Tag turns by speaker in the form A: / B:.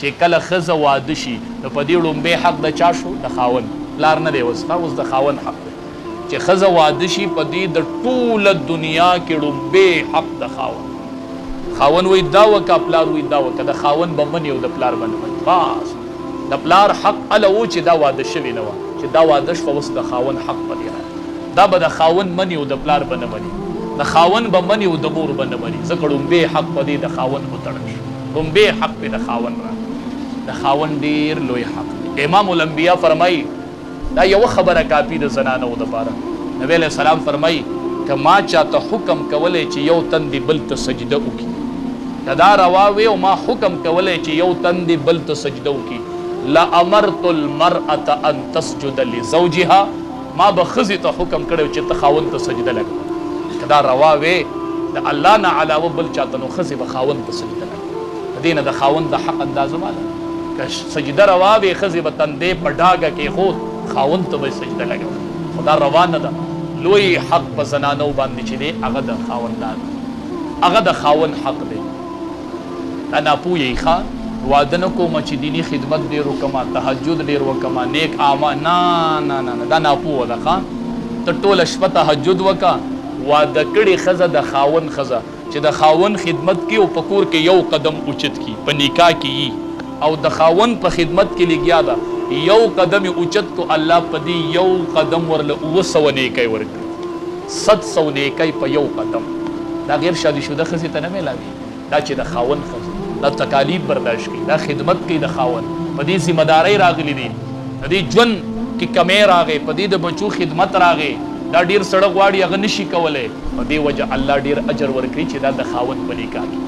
A: چې کله ښځه واده شي نو په دې لومبی حق د چا شو؟ د خاوند. پلار نه دی اوس د خاوند حق دی چې ښځه واده شي په دې د ټوله دنیا کې لومبی حق د خاوند. خاوند وایي دا وکړه، پلار وایي دا وکړه، د خاوند به مني او د پلار به نه مني. بس د پلار حق هله و چې دا واده شوې نه وه، چې دا واده شوه اوس د خاوند حق په دې راځي. دا به د خاوند مني او د پلار به نه مني، د خاوند به مني او د مور به نه مني، ځکه لومبی حق په دې د خاوند وتړل شو. لومبی حق پې د خاوند راځي. د خاوند ډیر لوی حق دی. امام الانبیا فرمایي دا یو خبره کافي د زنانو دپاره. نبی علیه السلام فرمایي که ما چاته حکم کولی چې یو تن دې بل ته سجده وکړي، که دا روا وي او ما حکم کولی چې یو تن دې بل ته سجده وکړي، لامرت المرأة ان تسجد لزوجها، ما به ښځې ته حکم کړی چې ته خاوند ته سجده لګوه. که دا روا وي د الله نه علاوه بل چاته، نو ښځې به خاوند ته سجده لګوه. د دې نه د خاوند د حق اندازه معلومه. که سجده روا وي ښځې به تندې په ډاګه کېښود، خاوند ته به سجده لګوه. خو دا روا نه ده. لوی حق په زنانو باندې چې دی هغه د خاوندان، هغه د خاوند حق دی. دا ناپوهی ښه واده نه کومه چې دیني خدمت ډېر وکړمه، تهجد ډېر وکړمه، نیک اعمال، نه نه نه، دا ناپوهه ده. ښه ته ټوله شپه تهجد وکړه، واده کړې ښځه د خاوند ښځه چې د خاوند خدمت کې او په کور کې یو قدم اوچت کی، په نکاح کې او د خاوند په خدمت کې لګیا ده، یو قدم اوچت کو، الله په دې یو قدم ورله 900 نیکۍ ورکړي، 700 نیکۍ په یو قدم. دا غیر شادي شده ښځې ته نه میلاوي، دا چې د خاوند ښځه دا تکالیف برداشت کوي، دا خدمت کوي د خاوند، په دې ذمه دارۍ راغلي دي، د دې ژوند کې کمی راغی، په دې د بچو خدمت راغی، دا ډېر سړی غواړي هغه نشي کولی، په دې وجه الله ډېر اجر ورکړي چې دا د خاوند په نکاح کې